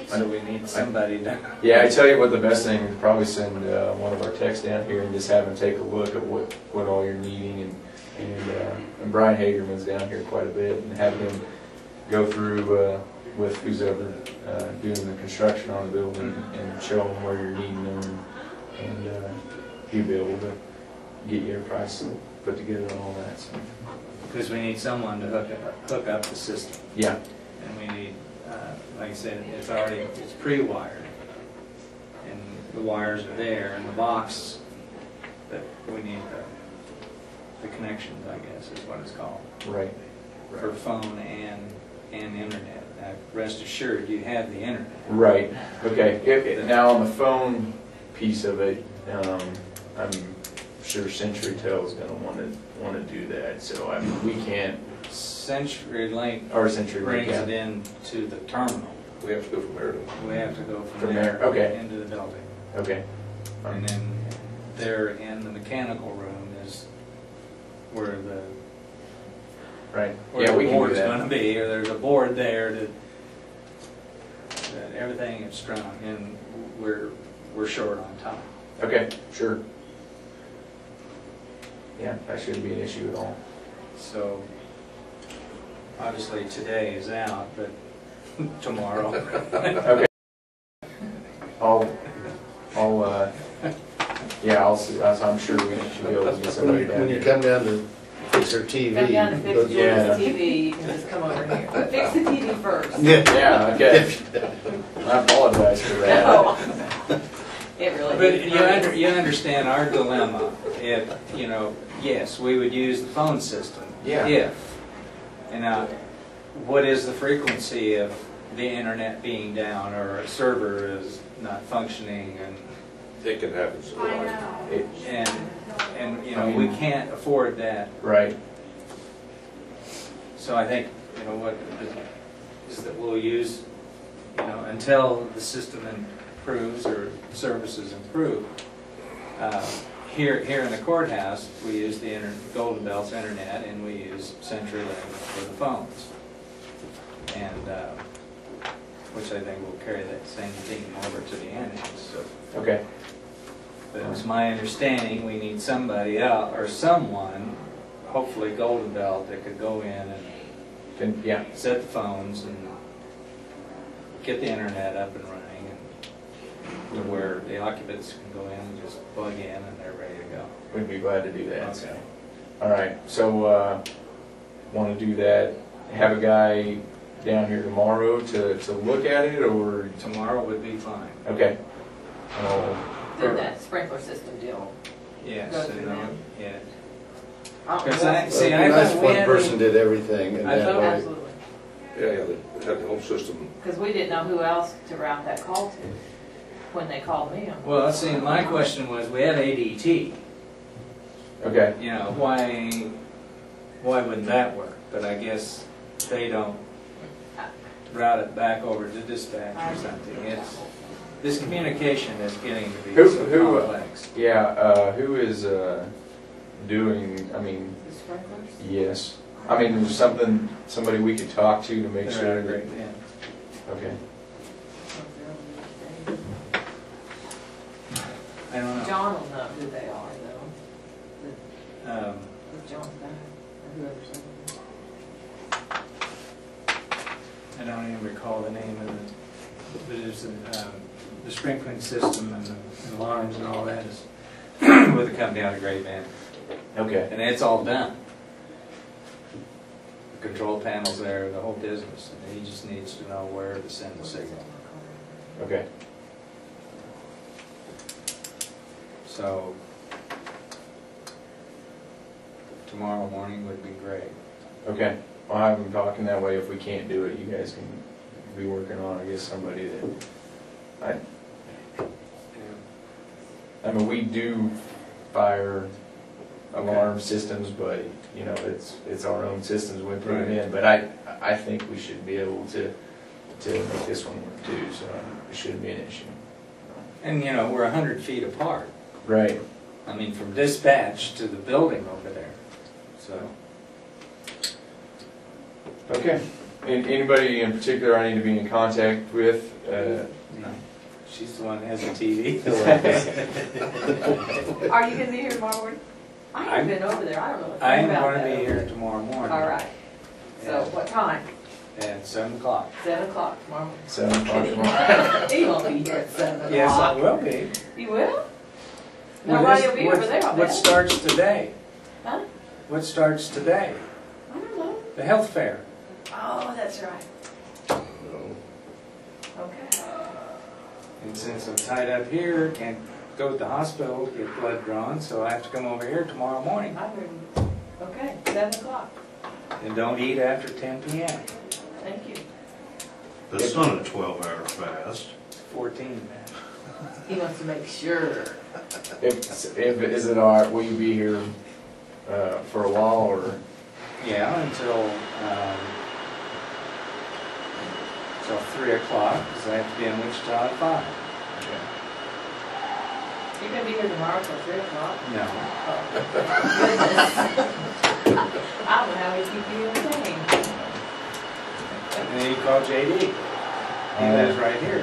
so we need somebody to, yeah, I tell you what, the best thing is probably send one of our techs down here and just have them take a look at what all you're needing, and Brian Hagerman's down here quite a bit, and have him go through with who's ever doing the construction on the building and show them where you're needing them, and he'll be able to get you a price and put together and all that. So. because we need someone to hook up the system. Yeah, And we need, like I said, it's pre-wired. And the wires are there, and the box, but we need the connections, I guess, is what it's called, right. for phone and internet. Now, rest assured, you have the internet. Right, okay. Now, on the phone piece of it, I'm sure CenturyTel is gonna wanna do that, so I mean, we can't, CenturyLink or CenturyLink, brings it yeah. in to the terminal. We have to go from there to. We have to go From from there, there okay. into the building. Okay. And then there in the mechanical room is where the Right, where yeah, the we can do board's gonna that. be, or there's a board there that everything is strung, and we're short on time. Okay, sure. Yeah, that shouldn't be an issue at all. So, obviously today is out, but tomorrow. Okay. I'll see, I'm sure we should be able to get somebody down When you here. come down to fix her TV. Come down to fix those- Yeah. the TV, you can just come over here. But fix the TV first. Yeah, okay. I apologize for that. No. It really But is. you understand our dilemma. If, yes, we would use the phone system. Yeah. If. And now, what is the frequency of the internet being down, or a server is not functioning, It can happen. So and we can't afford that. Right, So I think, what is that we'll use, until the system improves or services improve. Here in the courthouse, we use the Golden Belt's internet, and we use CenturyLink for the phones. And, which I think will carry that same theme over to the annex, so. okay. But it's my understanding, we need somebody else, or someone, hopefully Golden Belt, that could go in and Yeah, set the phones and get the internet up and running, and to where the occupants can go in and just plug in and they're ready to go. we'd be glad to do that. so. Okay. All right, so want to do that, have a guy down here tomorrow to look at it, or, Tomorrow would be fine. okay. I'll then that sprinkler system deal. Yes, Go and through them. yeah. I don't Because know. I, see, I Unless thought we one had. person did everything, and I that thought- way, Absolutely. Yeah, they had the whole system. Because we didn't know who else to route that call to when they called me. I'm Well, like, see, my question was, we have ADT, Okay. you know, why wouldn't that work? But I guess they don't route it back over to dispatch or something. It's, this communication is getting to be so Who- complex. Yeah, who is doing, I mean, The sprinklers? yes. I mean, there's somebody we could talk to make They're sure that, great, yeah. okay. I don't know. John will know who they are though. Um, If John's back, or whoever's over I don't even recall the name of it, but it's the sprinkling system and the alarms and all that is with a company out of Great Bend. Okay. And it's all done. The control panels there, the whole business, and he just needs to know where to send the signal. Okay. So tomorrow morning would be great. Okay. I'll have them talking that way. If we can't do it, you guys can be working on, I guess, somebody that, I mean, we do fire alarm systems, but, you know, it's our own systems we put them in. But I think we should be able to make this one work too, so it shouldn't be an issue. And you know, we're 100 feet apart. Right. I mean, from dispatch to the building over there. So, Okay. Anybody in particular I need to be in contact with? no. She's the one that has the TV. there. Are you going to be here tomorrow morning? I haven't been over there. I don't know what I'm about going to that. be here tomorrow morning. All right. So Yeah. what time? At 7 o'clock. 7 o'clock tomorrow morning. 7 o'clock tomorrow. He won't be here at 7 o'clock. Yes, I will be. You will? Well, Nobody this- will be over there, I'll What bet. starts today? Huh? What starts today? I don't know. The health fair. Oh, that's right. Okay. And since I'm tied up here, can't go to the hospital to get blood drawn, so I have to come over here tomorrow morning. I heard you. Okay, 7 o'clock. And don't eat after 10 p.m. Thank you. That's not a 12-hour fast. 14, man. He wants to make sure. If is it all right? Will you be here for a while or? Yeah, until 3 o'clock, because I have to be in Wichita at 5. You're going to be here tomorrow till 3 o'clock? No. I don't know how we keep you entertained. And then you call JD. He lives right here.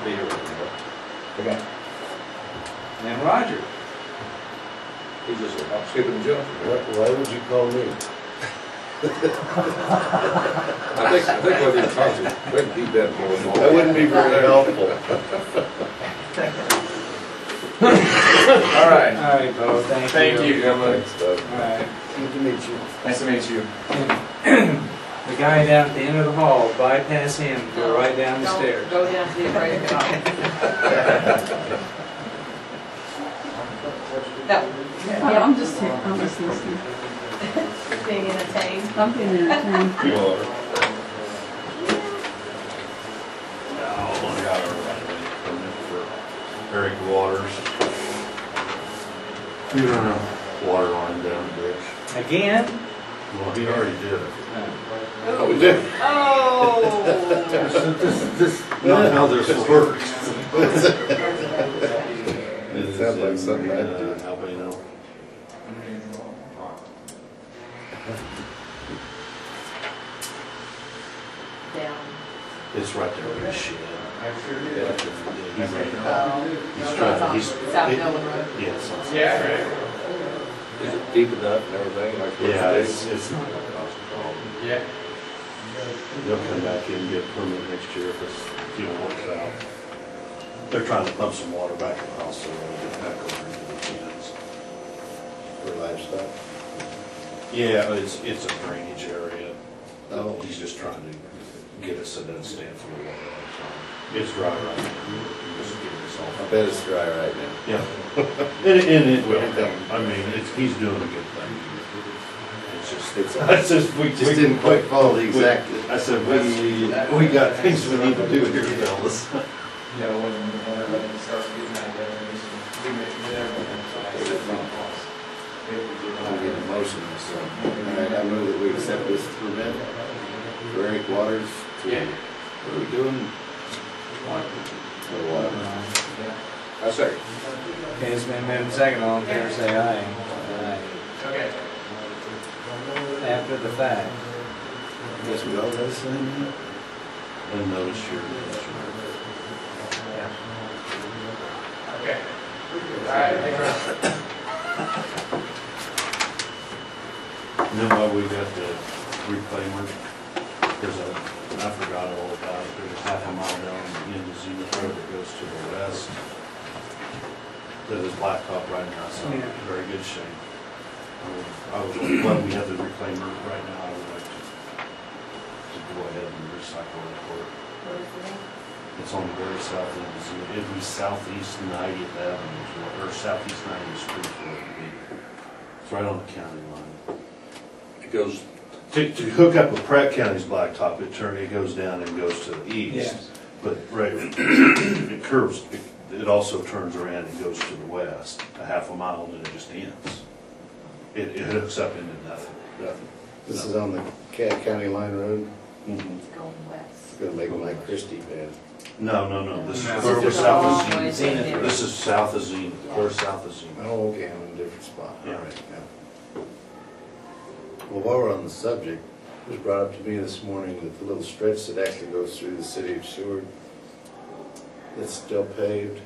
Be here with me. Okay. And then Roger. He's just a hop, skip, and jump. why would you call me? I think what you're talking, we can keep that going. That wouldn't be very helpful. All right. All right, Bo, thank you. Thank you, gentlemen. Thanks, Doug. All right. Good to meet you. Nice to meet you. The guy down at the end of the hall, bypass him, go right down the Don't stairs. Go down to the break No. Oh, I'm just here, I'm just listening. Being entertained. I'm being entertained. You are. I got a permit for Eric Waters. You run a water line down the ditch. Again? Well, he already did it. Oh, we did. Oh. This not how this works. It sounds like something I'd do. Albino. Down. It's right there with his shed. He's South Nolan Road. Yes. Is it deep enough and everything? Like Yeah, it's not gonna cause a problem. Yeah. They'll come back in and get a permit next year if it's, works out. They're trying to pump some water back in the house so they'll get back over into the cans. For livestock. Yeah, it's a drainage area. Oh. He's just trying to get it so it doesn't stand for a while. It's dry right now. Just getting this all I bet it's dry right now. Yeah. And it will, I mean, he's doing a good thing. It's just, it's just, we Just didn't quite follow the exact. I said, we got things we need to do here, fellas. Yeah, when they start getting that definition, get everything. I'll get a motion, so, all right, I move that we accept this permit for Eric Waters. Yeah. What are we doing? For water. I second. Okay, it's been moved second, all in favor, say aye. Aye. Okay. After the fact. Guess we all got this thing? And notice your, Okay. All right, thank you. and then while we got the reclaimer, I forgot all about it, there's a half a mile down the end of Zenith Road that goes to the west. That is blacktop right now, so Yeah. very good shape. I would, well, we have the reclaimer right now, I would like to go ahead and recycle it for it. What is the name? It's on the very south end of Zenith, it'd be southeast 90th Avenue, or southeast 90th Street, where it would be. It's right on the county line. It goes, To hook up with Pratt County's blacktop, it goes down and goes to the east. Yes. But right, it curves, it also turns around and goes to the west, a half a mile, and then it just ends. It hooks up into nothing. This is on the County Line Road. Mhm. It's going west. It's gonna make them like Christie bad. No, this is No. where we're This is south all of the way Zenith. there. This is south of Zenith, we're south of Zenith. Oh, okay, I'm in a different spot. Yeah. All right, yeah. Well, while we're on the subject, it was brought up to me this morning that the little stretch that actually goes through the city of Seward, that's still paved.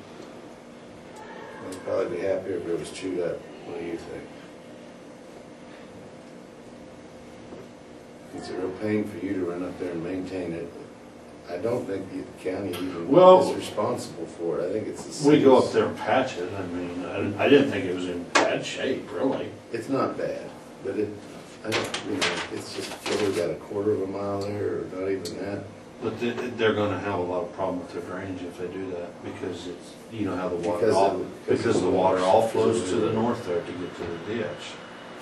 I'd probably be happier if it was chewed up. What do you think? It's a real pain for you to run up there and maintain it. I don't think the county even Well, is responsible for it. I think it's the city's. We go up there and patch it, I mean, I didn't think it was in bad shape, really. It's not bad, but I don't, it's just, what, we got a quarter of a mile there, or not even that? But they're gonna have a lot of problem with their drainage if they do that, because it's, you know how the water Because all, of- because the water all flows to the north there to get to the ditch.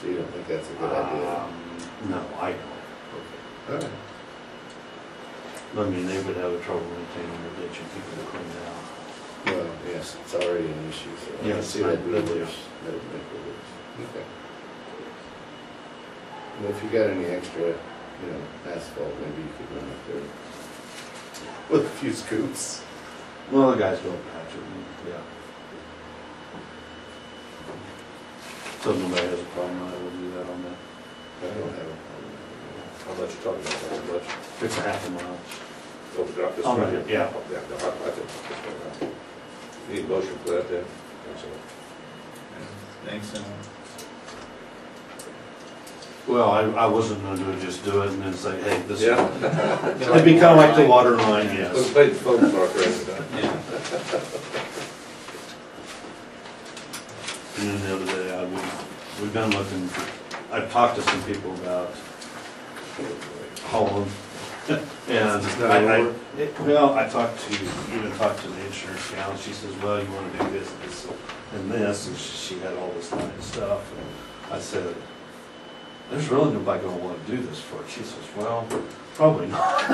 So you don't think that's a good idea? No, I don't. All right. I mean, they would have a trouble maintaining the ditch and keeping it cleaned out. Well, yes, it's already an issue, so I can Yes, see that being I- worse. That would make it worse. Okay. Well, if you got any extra, asphalt, maybe you could run up there with a few scoops. Well, the guys don't patch it, yeah. So if nobody has a problem, I will do that on that. I don't have a how much you talking about, how much? It's a half a mile. Over drop this Oh, right yeah. here? Yeah, no, I think that's good. Need a motion for that then? Thanks, so. Well, I wasn't gonna do it, just do it and then say, hey, this is. Yeah. It'd be kinda like the water line, Let's yes. play the phone talk right now. Yeah. And then the other day, we've been looking, I've talked to some people about hauling. And well, I even talked to the insurance gal, and she says, well, you wanna do this, and this, and she had all this kind of stuff. And I said, there's really nobody gonna wanna do this for it. She says, well, probably not.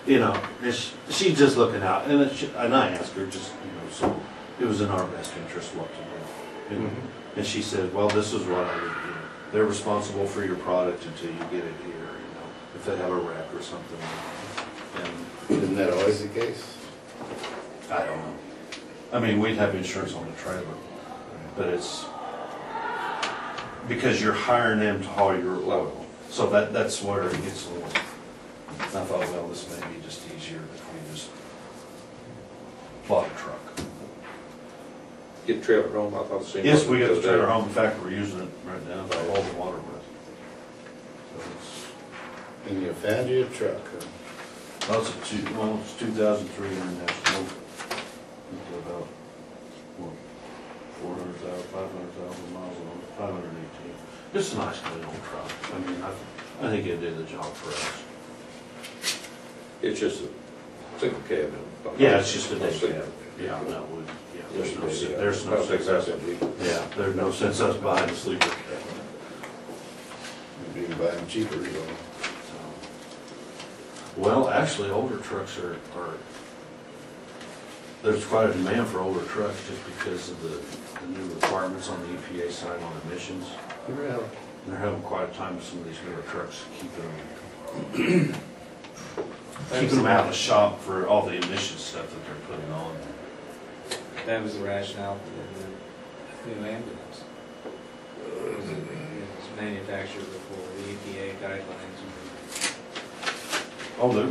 And she's just looking out, and I asked her, just, so it was in our best interest what to do. And she said, well, this is what I would do. They're responsible for your product until you get it here, if they have a wreck or something. And Isn't that always the case? I don't know. I mean, we'd have insurance on the trailer, but it's because you're hiring them to haul your oil. So that's where it gets a little, I thought, well, this may be just easier if we just bought a truck. Get trailer home, I thought the same. Yes, we got the trailer home. In fact, we're using it right now for all the water with. So it's, And you found you a truck, huh? well, it's 2,300 International. It's about, what, 400,000, 500,000 miles on it, 518. It's a nice little truck. I mean, I think it did the job for us. It's just a single cab. Yeah, it's just a day cab. Yeah, no, we, yeah, Yes, there's no, maybe, yeah. there's I no don't think sense that's us, it. yeah, there's no sense us buying a sleeper cab. You can buy them cheaper, you know. Well, actually, older trucks are, there's quite a demand for older trucks just because of the new requirements on the EPA side on emissions. Really? And they're having quite a time with some of these newer trucks, keeping them out of the shop for all the emission stuff that they're putting on. That was the rationale for the new ambulance. It was manufactured before the EPA guidelines. Oh, well,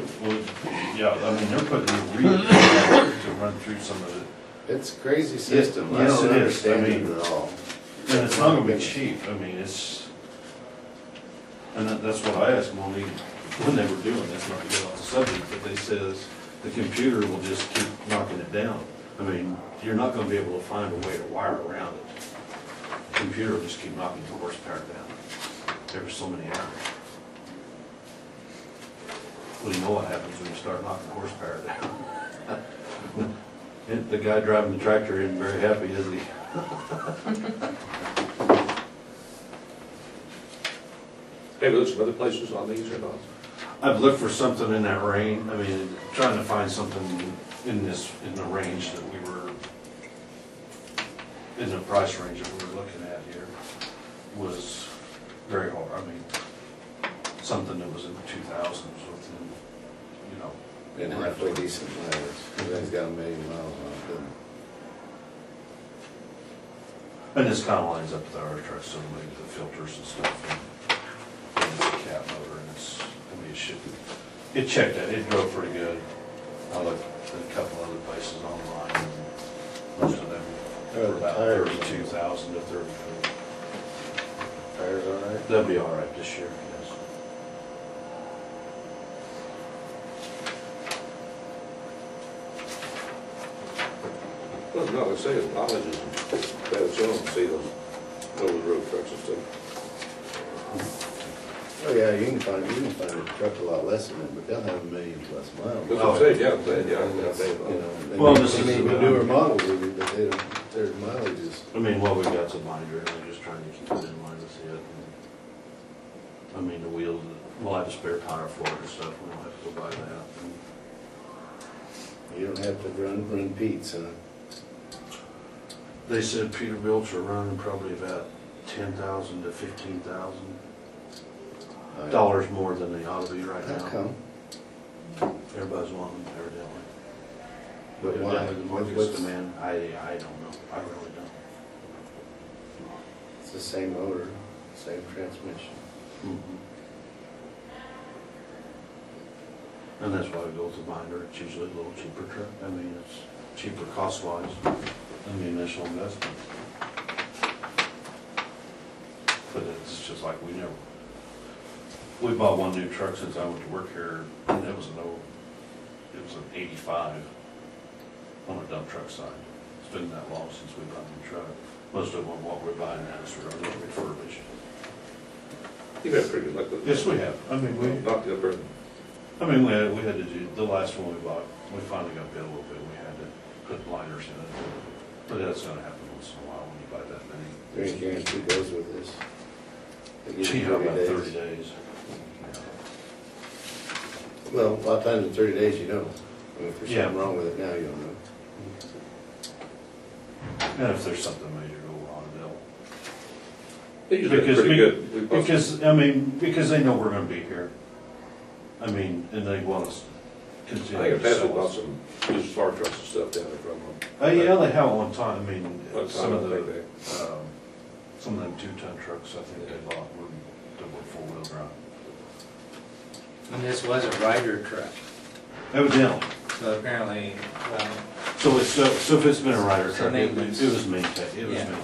yeah, I mean, they're putting really to run through some of it. It's a crazy system. I Yes, don't it is. understand I mean, it at all. And it's not gonna be cheap, I mean, it's, and that's what I asked them when they were doing this, not to get off the subject, but they says the computer will just keep knocking it down. I mean, you're not gonna be able to find a way to wire around it. The computer will just keep knocking the horsepower down every so many hours. Well, you know what happens when you start knocking horsepower down? The guy driving the tractor isn't very happy, is he? Have you looked some other places on these or not? I've looked for something in that range, I mean, trying to find something in the range that we were, in the price range that we were looking at here was very hard. I mean, something that was in the 2000s within, you know. And halfway decent mileage. Everything's got 1 million miles on it, doesn't it? And this kind of lines up with our trucks, so like the filters and stuff. And it's a cat motor, and it's, I mean, it checked that, it drove pretty good. I looked at a couple other places online, and most of them were about Tires. 32,000 to 34. Tires all right? They'll be all right this year, yes. Well, no, like I say, the mileage is better, so I don't see those over the road trucks and stuff. Oh, yeah, you can find a truck a lot less than that, but they'll have 1 million plus miles. That's what I'm saying, yeah, I'm saying, yeah. You know, they Well, may- this they is may the- be newer models, but they don't, their mileage is, I mean, what we got's a binder, and we're just trying to keep it in line with it. I mean, the wheels, we'll have a spare tire for it and stuff, we don't have to go buy that. you don't have to run Pete's, huh? They said Peterbilt's are running probably about 10,000 to 15,000 dollars more than they ought to be right How now. come? Everybody's wanting them, evidently. But why? Evidently the market's What's- demand, I don't know, I really don't. It's the same motor, same transmission. And that's why we go with the binder, it's usually a little cheaper truck, I mean, it's cheaper cost-wise than the initial investment. But it's just like we bought one new truck since I went to work here, and it was an 85 on a dump truck side. It's been that long since we bought a new truck. Most of them, what we're buying now is refurbished. You've had pretty good luck with it. Yes, we have, I mean, Not the upper, I mean, we had to do, the last one we bought, we finally got bit a little bit, we had to put liners in it. But that's gonna happen once in a while when you buy that many. There ain't guarantee goes with this. They give you Gee, how about 30 days? Well, a lot of times in 30 days, you don't. I mean, if there's Yeah. something wrong with it now, you don't know. And if there's something major go wrong, they usually have Because pretty we- good. because they know we're gonna be here. I mean, and they want us to I continue think in to the past we sell bought us. some used fire trucks and stuff down there from them. Yeah, they have one time, I mean, One some time, of I the, think some of them 2-ton trucks, I think they bought were 4-wheel drive. And this was a Ryder truck, Evidently. so apparently, well, So if it's been a Ryder So truck, it was maintenance. maintained, Yeah.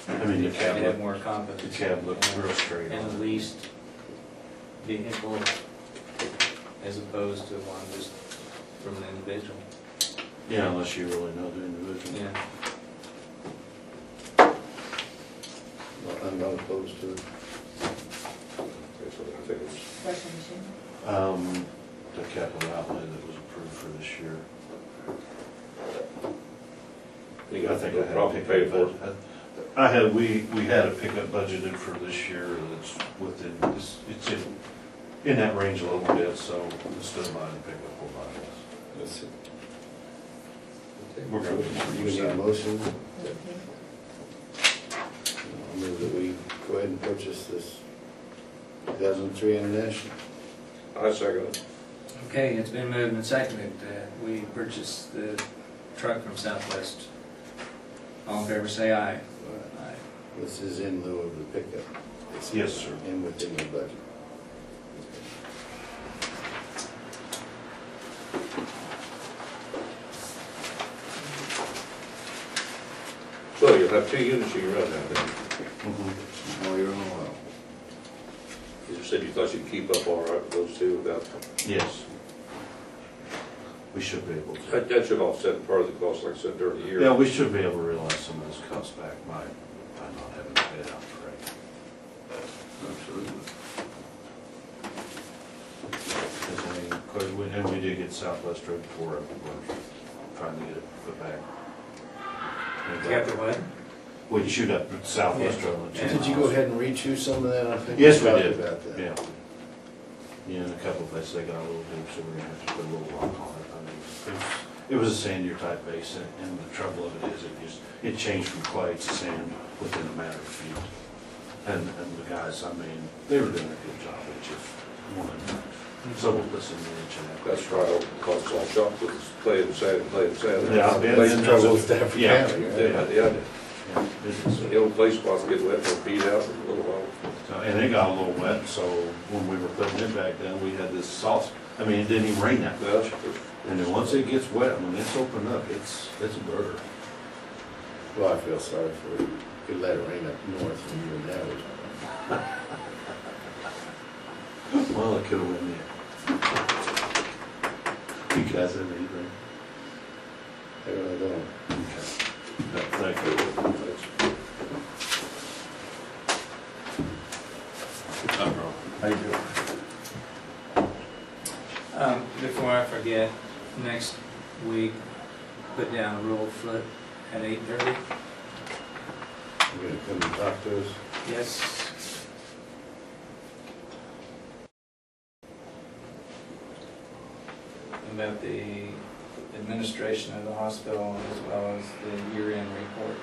I mean, the they cab have looked, more confidence. the cab looked real straight And on the it. least vehicle as opposed to one just from an individual. Yeah, unless you really know the individual. Yeah. Well, I'm not opposed to it. Okay, so I think it's, Washing machine? The capital outlay that was approved for this year You I got think no I had problem a paying for it. we had a pickup budgeted for this year that's within, it's in that range a little bit, so instead of buying a pickup, we'll buy this. Let's see. We're good. You need a motion? I'll move that we go ahead and purchase this 2003 International. I second it. Okay, it's been moved and seconded that we purchase the truck from Southwest. All in favor, say aye. Aye. This is in lieu of the pickup. It's Yes, sir. in within the budget. So you'll have 2 units you can run now then. Oh, you're on well. You said you thought you'd keep up all right with those 2 without, Yes. We should be able to. that should offset part of the cost, like I said, during the year. Yeah, we should be able to realize some of this costs back by not having to pay it out freight. Absolutely. Because I mean, 'cause and we did get Southwest Road 4 up, we're trying to get it put back. You got the what? We shoot up Southwest Road. Did you go ahead and rechew some of that? I think Yes, we talked did. about that. Yeah. Yeah, in a couple of places they got a little deep, so we're gonna have to put a little rock on it. I mean, it was a sandier type base, and the trouble of it is it changed from clay to sand within a matter of feet. And the guys, I mean, they were doing a good job, it just one. So we'll listen to each and that. That's right, it costs all shop with play and sand, play and sand. Yeah, I've been- That's the trouble with Stafford Yeah. County, right? Yeah, Yeah, it is. the old play spots get wet, they'll beat out in a little while. So, and it got a little wet, so when we were putting it back down, we had this sauce. I mean, it didn't even rain that much. And then once it gets wet, when it's opened up, it's a burger. Well, I feel sorry for you. Could let it rain up north and you wouldn't have it. Well, it could have went there. You guys have anything? I really don't. No, thank you. I'm wrong. How you doing? Before I forget, next week, put down a rule foot at 8:30. You're gonna come and talk to us? Yes. About the administration of the hospital as well as the year-end report.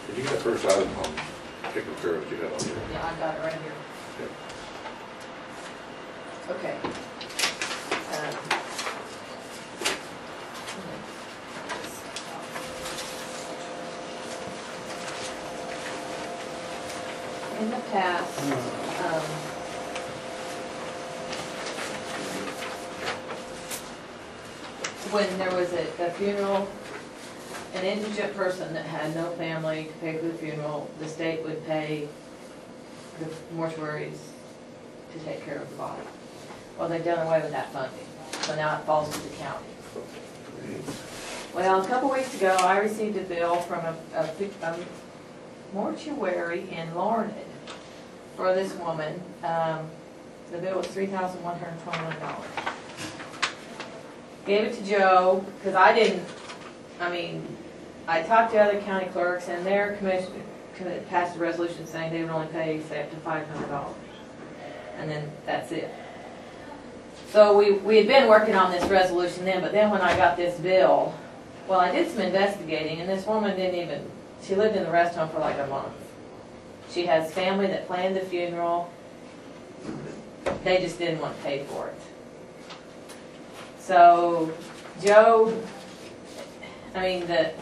Did you get the first item on taking care of what you had on here? Yeah, I got it right here. Okay. In the past, when there was a funeral, an indigent person that had no family to pay for the funeral, the state would pay the mortuaries to take care of the body. Well, they've done away with that funding, so now it falls to the county. Well, a couple weeks ago, I received a bill from a mortuary in Larned for this woman. The bill was $3,121. Gave it to Joe, because I talked to other county clerks, and their commission passed a resolution saying they would only pay, say, up to $500. And then that's it. So we had been working on this resolution then, but then when I got this bill, well, I did some investigating, and this woman she lived in the rest home for like a month. She has family that planned the funeral. They just didn't want to pay for it. So Joe, an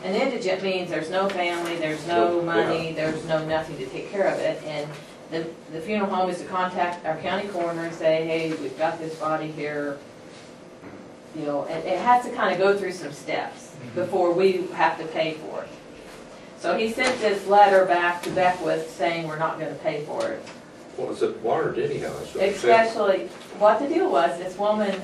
indigent means there's no family, there's no money, there's no nothing to take care of it. And the funeral home is to contact our county coroner and say, hey, we've got this body here. You know, and it has to kind of go through some steps before we have to pay for it. So he sent this letter back to Beckwith saying we're not going to pay for it. Well, it's at Larned anyhow. That's what it said. Especially, what the deal was, this woman,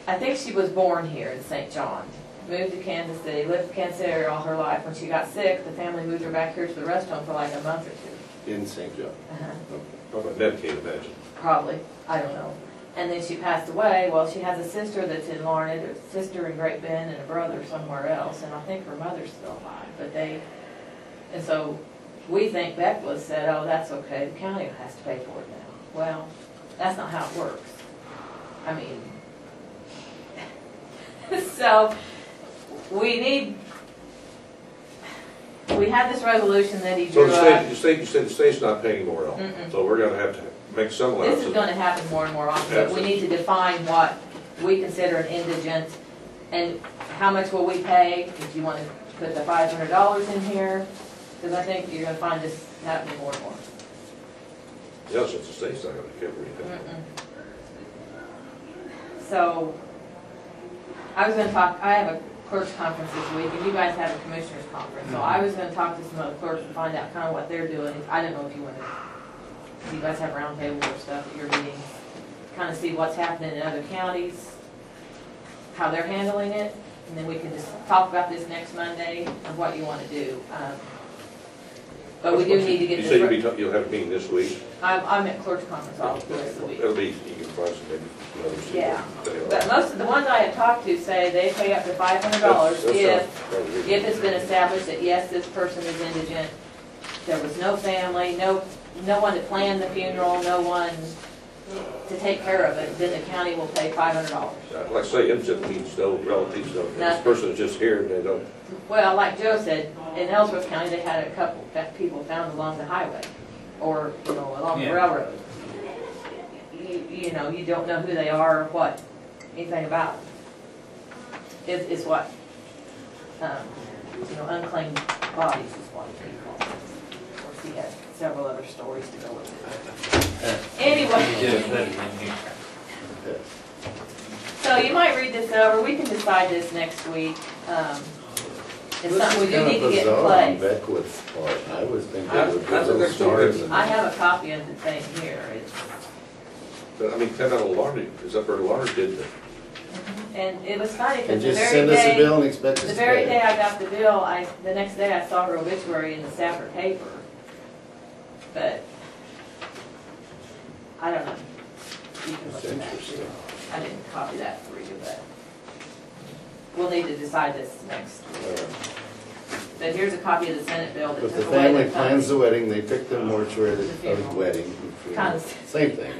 I think she was born here in St. John, moved to Kansas City, lived in Kansas City all her life. When she got sick, the family moved her back here to the rest home for like a month or two. In St. John. Probably Medicaid, imagine. Probably, I don't know. And then she passed away. Well, she has a sister that's in Larned, a sister in Great Bend, and a brother somewhere else, and I think her mother's still alive. But and so we think Beckwith said, oh, that's okay, the county has to pay for it now. Well, that's not how it works. I mean, so we have this resolution that he So drew up. you said the state's not paying more at all. Mm-mm. So we're gonna have to make some This allowances. is gonna happen more and more often, but we need to define what we consider an indigent and how much will we pay, if you wanna put the $500 in here, because I think you're gonna find this happening more and more. Yeah, since the state's not gonna cover anything. Mm-mm. So, I was gonna talk, I have a clerks conference this week, and you guys have a commissioners conference, so I was gonna talk to some other clerks and find out kind of what they're doing. I don't know if you guys have roundtable or stuff at your meetings, kind of see what's happening in other counties, how they're handling it, and then we can just talk about this next Monday of what you want to do. But we do need to get You this. say you'll have a meeting this week? I'm at clerk's conference all the rest of the week. It'll be, you can find some maybe others. Yeah, but most of the ones I have talked to say they pay up to $500 if it's been established that yes, this person is indigent. There was no family, no one to plan the funeral, no one to take care of it, then the county will pay $500. Like I say, indigent means no relatives, no, this Nothing. person is just here and they don't. Well, like Joe said, in Ellsworth County, they had a couple people found along the highway or, along the Yeah. railroad. You don't know who they are or what, anything about it. Is what, unclaimed bodies is what they call it. Of course, he has several other stories to go with it. Anyway. You did put it in here. Okay. So you might read this over, we can decide this next week. It's something we do need to get in place. Beckwith's part. I was thinking I- it would be I a think little that's smarter good. than. I have a copy of the thing here. But I mean, $10 laundry, is up there, laundry did that. And it was funny And because the just very send us a day, bill and expect us the to very pay day it. I got the bill, the next day I saw her obituary in the Stafford paper. But, I don't know. You can look That's at that interesting. too. I didn't copy that for you, but we'll need to decide this next week. But here's a copy of the Senate bill that But the took away family the plans the funding. wedding, they pick the mortuary, The the funeral. wedding. Kind of. Same thing.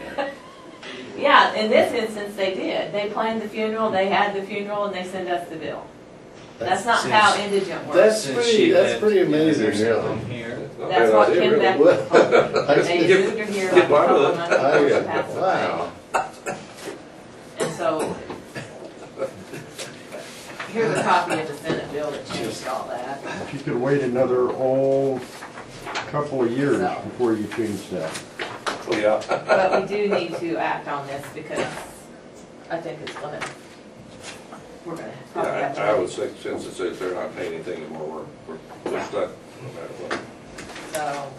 Yeah, in this instance, they did. They planned the funeral, they had the funeral, and they sent us the bill. That's not Since- how indigent works. That's Since pretty- she that's lived pretty amazing, nursing really. home here. Not a That's bad what idea, Kim really. Beck, Well, I they just- moved her here get like a by couple with of it. months before she I- passed away. Wow. And so, here's a copy of the Senate bill that changed all that. You could wait another whole couple of years So. before you change that. Yeah. But we do need to act on this because I think it's we're gonna probably have to. I would say, since it says they're not paying anything anymore, we're stuck no matter what. So,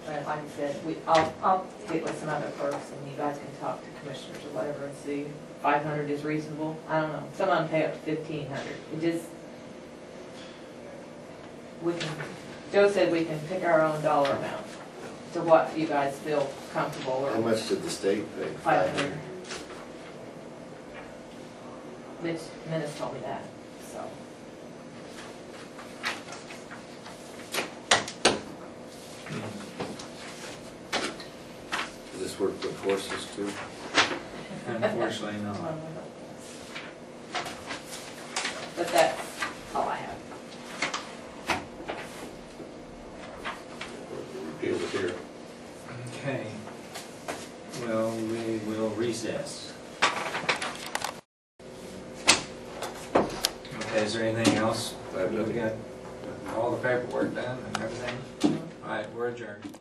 but like I said, I'll get with some other clerks and you guys can talk to commissioners or whatever and see. 500 is reasonable. I don't know. Some of them pay up to 1,500. It just, Joe said we can pick our own dollar amount to what you guys feel comfortable How or much did the state pay? 500. Mitch Menace told me that, so. Does this work with horses too? Unfortunately, no. But that's all I have. Repeal it here. Okay. Well, we will recess. Okay, is there anything else? I have We nothing. got all the paperwork done and everything? All right, we're adjourned.